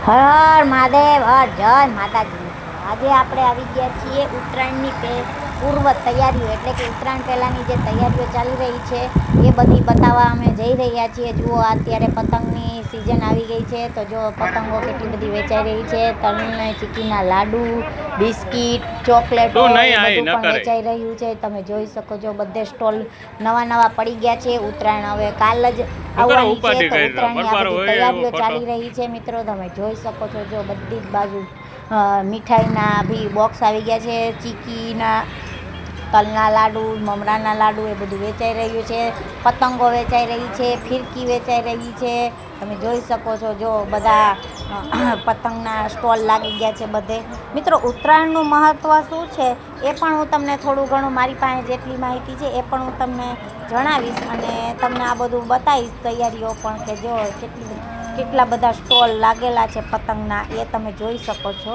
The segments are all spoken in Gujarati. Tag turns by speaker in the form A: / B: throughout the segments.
A: હર હર મહાદેવ, હર જય માતાજી. આજે આપણે આવી ગયા છીએ ઉત્તરાયણની પૂર્વ તૈયારીઓ, એટલે કે ઉત્તરાયણ પહેલાંની જે તૈયારીઓ ચાલી રહી છે એ બધી બતાવવા અમે જઈ રહ્યા છીએ. જુઓ, અત્યારે પતંગની સિઝન આવી ગઈ છે, તો જો પતંગો કેટલી બધી વેચાઈ રહી છે. તલને ચીકીના લાડુ, બિસ્કીટ, ચોકલેટો એ બધું પણ વેચાઈ રહ્યું છે. તમે જોઈ શકો છો, બધે સ્ટોલ નવા પડી ગયા છે. ઉત્તરાયણ હવે કાલ જ આવવાની છે, તો ઉત્તરાયણની આ બધી તૈયારીઓ ચાલી રહી છે. મિત્રો તમે જોઈ શકો છો, જો બધી જ બાજુ મીઠાઈના બી બોક્સ આવી ગયા છે. ચીકીના, તલના લાડુ, મમરાના લાડુ એ બધું વેચાઈ રહ્યું છે. પતંગો વેચાઈ રહી છે, ફિરકી વેચાઈ રહી છે. તમે જોઈ શકો છો, જો બધા પતંગના સ્ટોલ લાગી ગયા છે બધે. મિત્રો, ઉત્તરાયણનું મહત્ત્વ શું છે એ પણ હું તમને થોડું ઘણું, મારી પાસે જેટલી માહિતી છે એ પણ હું તમને જણાવીશ અને તમને આ બધું બતાવીશ તૈયારીઓ પણ, કે જો કેટલા બધા સ્ટોલ લાગેલા છે પતંગના, એ તમે જોઈ શકો છો.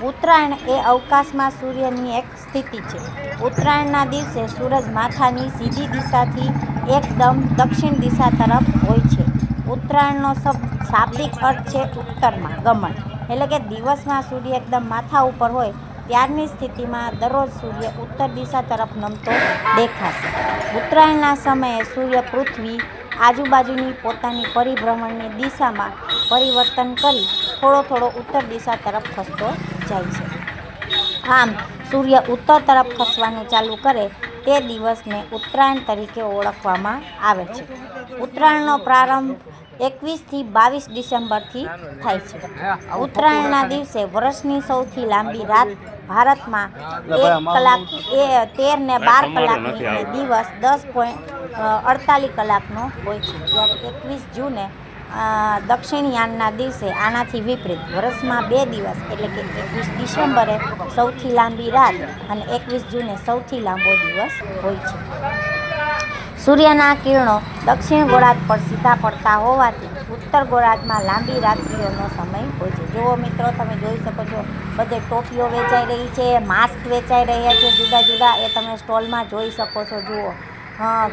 A: ઉત્તરાયણ એ અવકાશમાં સૂર્યની એક સ્થિતિ છે. ઉત્તરાયણના દિવસે સૂરજ માથાની સીધી દિશાથી એકદમ દક્ષિણ દિશા તરફ હોય છે. ઉત્તરાયણનો શાબ્દિક અર્થ છે ઉત્તરમાં ગમન, એટલે કે દિવસમાં સૂર્ય એકદમ માથા ઉપર હોય ત્યારની સ્થિતિમાં દરરોજ સૂર્ય ઉત્તર દિશા તરફ નમતો દેખાશે. ઉત્તરાયણના સમયે સૂર્ય પૃથ્વી આજુબાજુની પોતાની પરિભ્રમણની દિશામાં પરિવર્તન કરી થોડો ઉત્તર દિશા તરફ ખસતો જાય છે. આમ સૂર્ય ઉત્તર તરફ ખસવાનું ચાલુ કરે તે દિવસને ઉત્તરાયણ તરીકે ઓળખવામાં આવે છે. ઉત્તરાયણનો પ્રારંભ 21 થી 22 ડિસેમ્બરથી થાય છે. ઉત્તરાયણના દિવસે વર્ષની સૌથી લાંબી રાત ભારતમાં 1 કલાક 13 ને 12 કલાકની અને દિવસ 10.48 કલાકનો હોય છે. જ્યારે 21 જૂને દક્ષિણયાનના દિવસે આનાથી વિપરીત વર્ષમાં 2 દિવસ, એટલે કે 21 ડિસેમ્બરે સૌથી લાંબી રાત અને 21 જૂને સૌથી લાંબો દિવસ હોય છે. સૂર્યના કિરણો દક્ષિણ ગોળાર્ધ પર સીધા પડતા હોવાથી ઉત્તર ગોળાર્ધમાં લાંબી રાત્રિઓનો સમય હોય છે. જુઓ મિત્રો, તમે જોઈ શકો છો, બધે ટોપીઓ વેચાઈ રહી છે, માસ્ક વેચાઈ રહ્યા છે જુદા જુદા, એ તમે સ્ટોલમાં જોઈ શકો છો. જુઓ,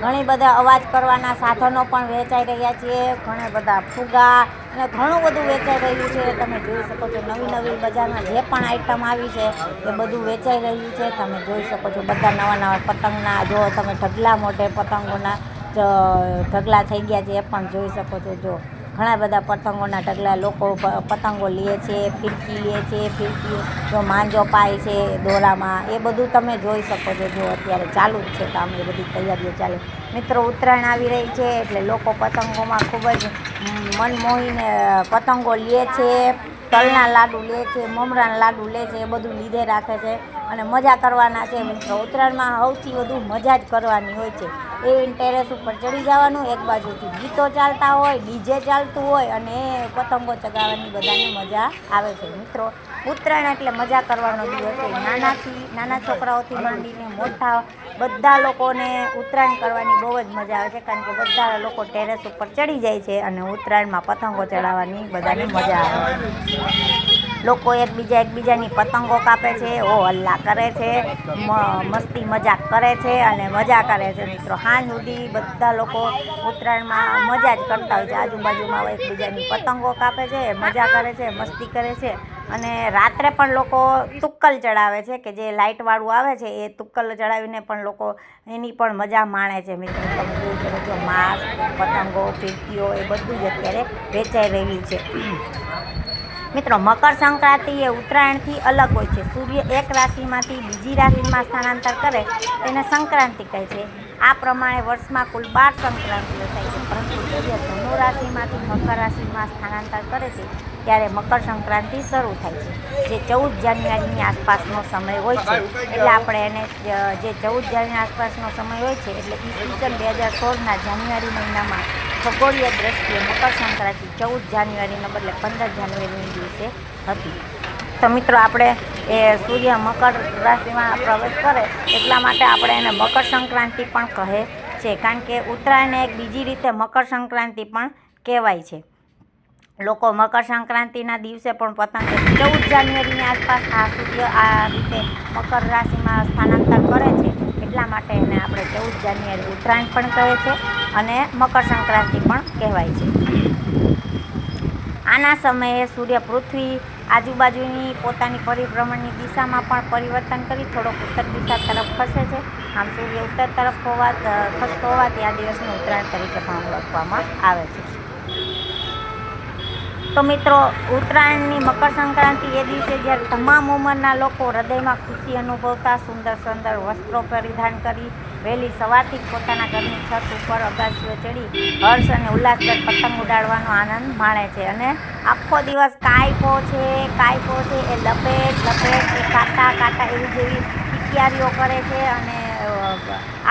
A: ઘણી બધા અવાજ કરવાના સાધનો પણ વેચાઈ રહ્યા છે, ઘણા બધા ફુગા અને ઘણું બધું વેચાઈ રહ્યું છે. તમે જોઈ શકો છો, નવી બજારમાં જે પણ આઈટમ આવી છે એ બધું વેચાઈ રહ્યું છે. તમે જોઈ શકો છો, બધા નવા પતંગના, જો તમે ઢગલા મોઢે પતંગોના ઢગલા થઈ ગયા છે એ પણ જોઈ શકો છો. જો ઘણા બધા પતંગોના ઢગલા, લોકો પતંગો લે છે, ફિરકી લે છે, ફિરકી જો માંજો પાય છે દોરામાં, એ બધું તમે જોઈ શકો છો. જો અત્યારે ચાલુ જ છે કામ, એ બધી તૈયારીઓ ચાલે. મિત્રો, ઉત્તરાયણ આવી રહી છે એટલે લોકો પતંગોમાં ખૂબ જ મન મોહીને પતંગો લે છે, તલના લાડુ લે છે, મમરાના લાડુ લે છે, એ બધું લીધે રાખે છે અને મજા કરવાના છે. મિત્રો, ઉત્તરાયણમાં સૌથી વધુ મજા જ કરવાની હોય છે. એ ટેરેસ ઉપર ચડી જવાનું, એક બાજુથી ગીતો ચાલતા હોય, ડીજે ચાલતું હોય અને પતંગો ચગાવવાની બધાને મજા આવે છે. મિત્રો, ઉત્તરાયણ એટલે મજા કરવાનો દિવસ છે. નાના છોકરાઓથી માંડીને મોટા બધા લોકોને ઉત્તરાયણ કરવાની બહુ જ મજા આવે છે, કારણ કે બધા લોકો ટેરેસ ઉપર ચડી જાય છે અને ઉત્તરાયણમાં પતંગો ચડાવવાની બધાને મજા આવે છે. લોકો એકબીજાની પતંગો કાપે છે, હલ્લા કરે છે, મસ્તી મજાક કરે છે અને મજા કરે છે. મિત્રો, સાંજ સુધી બધા લોકો ઉત્તરાયણમાં મજા જ કરતા હોય છે. આજુબાજુમાં એકબીજાની પતંગો કાપે છે, મજા કરે છે, મસ્તી કરે છે અને રાત્રે પણ લોકો તુક્કલ ચડાવે છે, કે જે લાઇટવાળું આવે છે એ તુક્કલ ચડાવીને પણ લોકો એની પણ મજા માણે છે. મિત્રો, તમે જોઈ શકો છો, માસ્ક, પતંગો, ફિરકીઓ એ બધું જ અત્યારે વેચાઈ રહ્યું છે. મિત્રો, મકર સંક્રાંતિ એ ઉત્તરાયણથી અલગ હોય છે. સૂર્ય એક રાશિમાંથી બીજી રાશિમાં સ્થળાંતર કરે તેને સંક્રાંતિ કહે છે. આ પ્રમાણે વર્ષમાં કુલ 12 સંક્રાંતિઓ થાય છે, પરંતુ સૂર્ય ધનુ રાશિમાંથી મકર રાશિમાં સ્થળાંતર કરે છે ત્યારે મકર સંક્રાંતિ શરૂ થાય છે, જે 14 જાન્યુઆરીની આસપાસનો સમય હોય છે. એટલે આપણે એને જે 14 જાન્યુઆરી આસપાસનો સમય હોય છે, એટલે ઈસવીસન 2016ના જાન્યુઆરી મહિનામાં ખગોળીય દ્રષ્ટિએ મકર સંક્રાંતિ 14 જાન્યુઆરીને બદલે 15 જાન્યુઆરીના દિવસે હતી. તો મિત્રો, આપણે એ સૂર્ય મકર રાશિમાં પ્રવેશ કરે એટલા માટે આપણે એને મકર સંક્રાંતિ પણ કહે છે, કારણ કે ઉત્તરાયણને એક બીજી રીતે મકર સંક્રાંતિ પણ કહેવાય છે. લોકો મકર સંક્રાંતિના દિવસે પણ પતંગ 14 જાન્યુઆરીની આસપાસ આ સૂર્ય આ રીતે મકર રાશિમાં સ્થળાંતર કરે છે, એટલા માટે એને આપણે 14 જાન્યુઆરી ઉત્તરાયણ પણ કહે છે અને મકર સંક્રાંતિ પણ કહેવાય છે. આના સમયે સૂર્ય પૃથ્વી આજુબાજુની પોતાની પરિભ્રમણની દિશામાં પણ પરિવર્તન કરી થોડોક ઉત્તર દિશા તરફ ખસે છે. આમ સૂર્ય ઉત્તર તરફ ખસતો હોવાથી આ દિવસને ઉત્તરાયણ તરીકે પણ ઓળખવામાં આવે છે. તો મિત્રો, ઉત્તરાયણની મકર સંક્રાંતિ એ દિવસે જ્યારે તમામ ઉંમરના લોકો હૃદયમાં ખુશી અનુભવતા સુંદર સુંદર વસ્ત્રો પરિધાન કરી વહેલી સવારથી જ પોતાના ઘરની છત ઉપર અગાશીઓ ચડી હર્ષ અને ઉલ્લાસભેર પતંગ ઉડાડવાનો આનંદ માણે છે. અને આખો દિવસ કાયપો છે એ લપેટ એ કાંટા એવી જેવી ચીકિયારીઓ કરે છે અને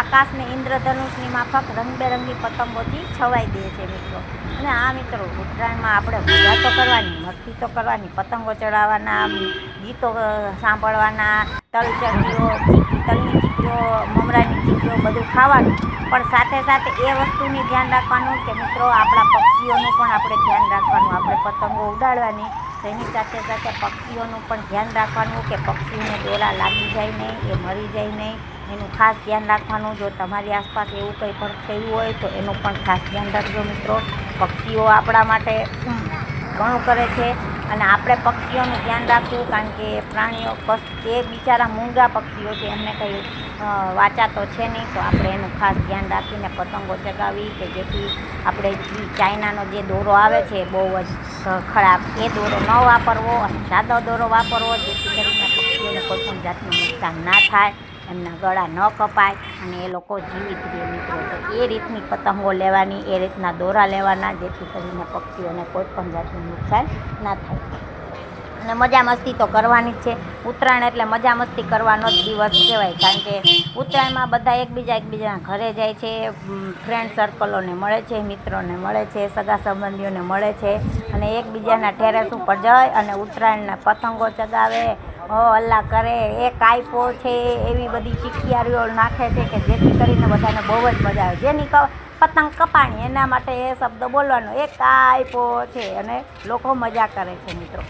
A: આકાશને ઇન્દ્રધનુષની માફક રંગબેરંગી પતંગોથી છવાઈ દે છે મિત્રો. અને આ મિત્રો, ઉત્તરાયણમાં આપણે મજા તો કરવાની, મસ્તી તો કરવાની, પતંગો ચડાવવાના, ગીતો સાંભળવાના, તલની ચીકીઓ, મમરાની ચીકીઓ બધું ખાવાનું. પણ સાથે સાથે એ વસ્તુની ધ્યાન રાખવાનું કે મિત્રો, આપણા પક્ષીઓનું પણ આપણે ધ્યાન રાખવાનું. આપણે પતંગો ઉડાડવાની, તેની સાથે સાથે પક્ષીઓનું પણ ધ્યાન રાખવાનું કે પક્ષીને દોરા લાગી જાય નહીં, એ મરી જાય નહીં, એનું ખાસ ધ્યાન રાખવાનું. જો તમારી આસપાસ એવું કંઈ પણ થયું હોય તો એનું પણ ખાસ ધ્યાન રાખજો મિત્રો. પક્ષીઓ આપણા માટે ઘણું કરે છે અને આપણે પક્ષીઓનું ધ્યાન રાખવું, કારણ કે પ્રાણીઓ એ બિચારા મૂંગા પક્ષીઓ છે, એમને કંઈ વાચા તો છે નહીં. તો આપણે એનું ખાસ ધ્યાન રાખીને પતંગો ચગાવી કે જેથી આપણે ચાઇનાનો જે દોરો આવે છે બહુ જ ખરાબ, એ દોરો ન વાપરવો અને સાદો દોરો વાપરવો, જેથી કરીને પક્ષીઓને કોઈ પણ જાતનું નુકસાન ના થાય, એમના ગળા ન કપાય અને એ લોકો જીવિત રહે મિત્રો. તો એ રીતની પતંગો લેવાની, એ રીતના દોરા લેવાના, જેથી કરીને પક્ષીઓને કોઈ પણ જાતનું નુકસાન ના થાય. અને મજા મસ્તી તો કરવાની જ છે. ઉત્તરાયણ એટલે મજા મસ્તી કરવાનો જ દિવસ કહેવાય, કારણ કે ઉત્તરાયણમાં બધા એકબીજાના ઘરે જાય છે, ફ્રેન્ડ સર્કલોને મળે છે, મિત્રોને મળે છે, સગા સંબંધીઓને મળે છે અને એકબીજાના ટેરેસ ઉપર જાય અને ઉત્તરાયણના પતંગો ચગાવે, હલ્લા કરે, એ કાયપો છે એવી બધી ચીકિયારીઓ નાખે છે કે જેથી કરીને બધાને બહુ જ મજા આવે. જેની પતંગ કપાણી એના માટે એ શબ્દ બોલવાનો, એ કાયપો છે, અને લોકો મજા કરે છે મિત્રો.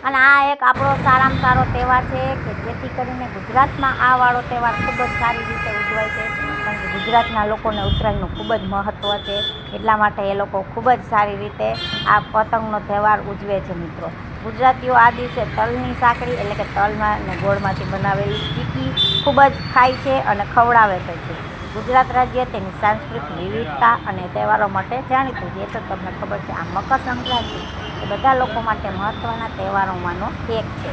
A: અને આ એક આપણો સારામાં સારો તહેવાર છે કે જેથી કરીને ગુજરાતમાં આ વાળો તહેવાર ખૂબ જ સારી રીતે ઉજવાય છે, કારણ કે ગુજરાતના લોકોને ઉત્તરાયણનું ખૂબ જ મહત્ત્વ છે. એટલા માટે એ લોકો ખૂબ જ સારી રીતે આ પતંગનો તહેવાર ઉજવે છે મિત્રો. ગુજરાતીઓ આ દિવસે તલની સાંકળી એટલે કે તલમાં અને ગોળમાંથી બનાવેલી ચીકી ખૂબ જ ખાય છે અને ખવડાવે છે. ગુજરાત રાજ્ય તેની સાંસ્કૃતિક વિવિધતા અને તહેવારો માટે જાણીતું છે. એ તો તમને ખબર છે. આ મકર સંક્રાંતિ એ બધા લોકો માટે મહત્ત્વના તહેવારોમાંનો એક છે.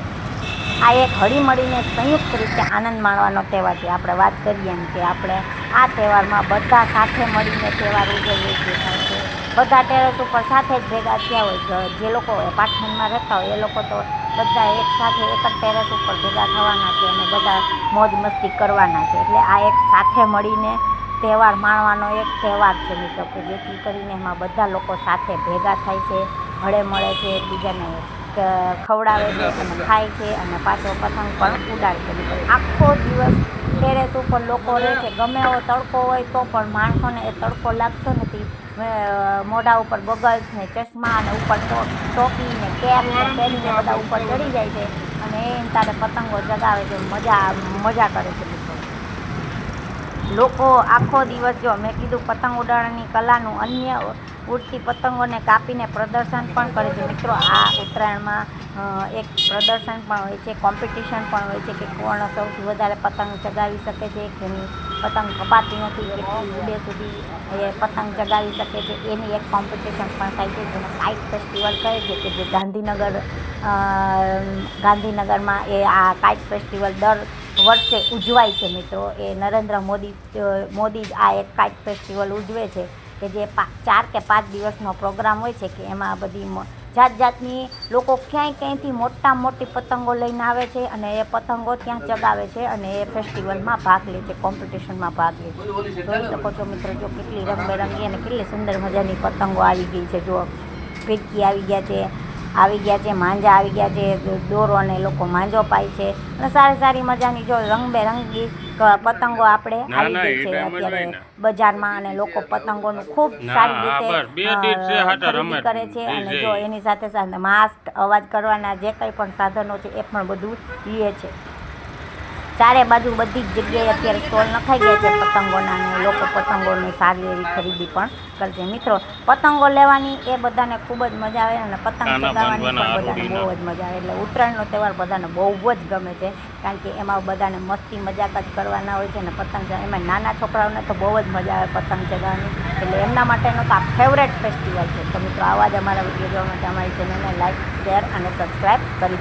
A: આ એક હળીમળીને સંયુક્ત રીતે આનંદ માણવાનો તહેવાર છે. આપણે વાત કરીએ એમ કે આપણે આ તહેવારમાં બધા સાથે મળીને તહેવાર ઉજવીએ છીએ, કારણ કે બધા ટેરેસ ઉપર સાથે જ ભેગા થયા હોય. જે લોકો એપાર્ટમેન્ટમાં રહેતા હોય એ લોકો તો બધા એક સાથે એક જ ટેરેસ ઉપર ભેગા થવાના છે અને બધા મોજ મસ્તી કરવાના છે. એટલે આ એક સાથે મળીને તહેવાર માણવાનો એક તહેવાર છે મિત્રો, કે જેથી કરીને એમાં બધા લોકો સાથે ભેગા થાય છે, હળે મળે છે, એકબીજાને ખવડાવે છે અને ખાય છે અને પાછો પતંગ પણ ઉડાડે છે મિત્રો. આખો દિવસ ટેરેસ ઉપર લોકો રહે છે, ગમે એવો તડકો હોય તો પણ માણસોને એ તડકો લાગતો નથી. મોઢા ઉપર ગોગલ્સ ને ચશ્મા અને ઉપર ટોપી ને કેપ ને પહેરીને બધા ઉપર ચડી જાય છે અને એ તારે પતંગો ચગાવે છે, મજા કરે છે મિત્રો. લોકો આખો દિવસ, જો મેં કીધું પતંગ ઉડાડવાની કલાનું, અન્ય ઉડતી પતંગોને કાપીને પ્રદર્શન પણ કરે છે મિત્રો. આ ઉત્તરાયણમાં એક પ્રદર્શન પણ હોય છે, કોમ્પિટિશન પણ હોય છે કે કોણ સૌથી વધારે પતંગ ચગાવી શકે છે, જેની પતંગ કપાતી નથી કેટલી ઉડે સુધી એ પતંગ ચગાવી શકે છે, એની એક કોમ્પિટિશન પણ થાય છે, જેને કાઇટ ફેસ્ટિવલ કહે છે, કે જે ગાંધીનગરમાં એ આ કાઇટ ફેસ્ટિવલ દર વર્ષે ઉજવાય છે મિત્રો. એ નરેન્દ્ર મોદી જ આ એક કાઇટ ફેસ્ટિવલ ઉજવે છે કે જે 4 કે 5 દિવસનો પ્રોગ્રામ હોય છે, કે એમાં બધી જાત જાતની લોકો ક્યાંયથી મોટી પતંગો લઈને આવે છે અને એ પતંગો ત્યાં ચગાવે છે અને એ ફેસ્ટિવલમાં ભાગ લે છે, કોમ્પિટિશનમાં ભાગ લે છે. જોઈ શકો છો મિત્રો, જો કેટલી રંગબેરંગી અને કેટલી સુંદર મજાની પતંગો આવી ગઈ છે. જો ફિરકી આવી ગયા છે, માંજા આવી ગયા છે, દોરો અને લોકો માંજો પાય છે અને સારી મજાની જો રંગબેરંગી પતંગો આપણે આવી ગઈ છે અત્યારે બજારમાં, અને લોકો પતંગોનું ખૂબ સારી રીતે ખરીદી કરે છે. અને જો એની સાથે સાથે માસ્ક, અવાજ કરવાના જે કંઈ પણ સાધનો છે એ પણ બધું લે છે. ચારે બાજુ બધી જ જગ્યાએ અત્યારે સ્ટોલ નખાઈ ગયા છે પતંગોના, અને લોકો પતંગોની સારી એવી ખરીદી પણ કરજે મિત્રો. પતંગો લેવાની એ બધાને ખૂબ જ મજા આવે અને પતંગ ચગાવવાની પણ બધાને બહુ જ મજા આવે. એટલે ઉત્તરાયણનો તહેવાર બધાને બહુ જ ગમે છે, કારણ કે એમાં બધાને મસ્તી મજાક જ કરવાના હોય છે અને પતંગ એમાં નાના છોકરાઓને તો બહુ જ મજા આવે પતંગ ચગાવવાની. એટલે એમના માટેનો તો આ ફેવરેટ ફેસ્ટિવલ છે. તો મિત્રો આવા જ અમારા વિડીયો જોવા માટે અમારી ચેનલને લાઈક, શેર અને સબસ્ક્રાઈબ કરી દે.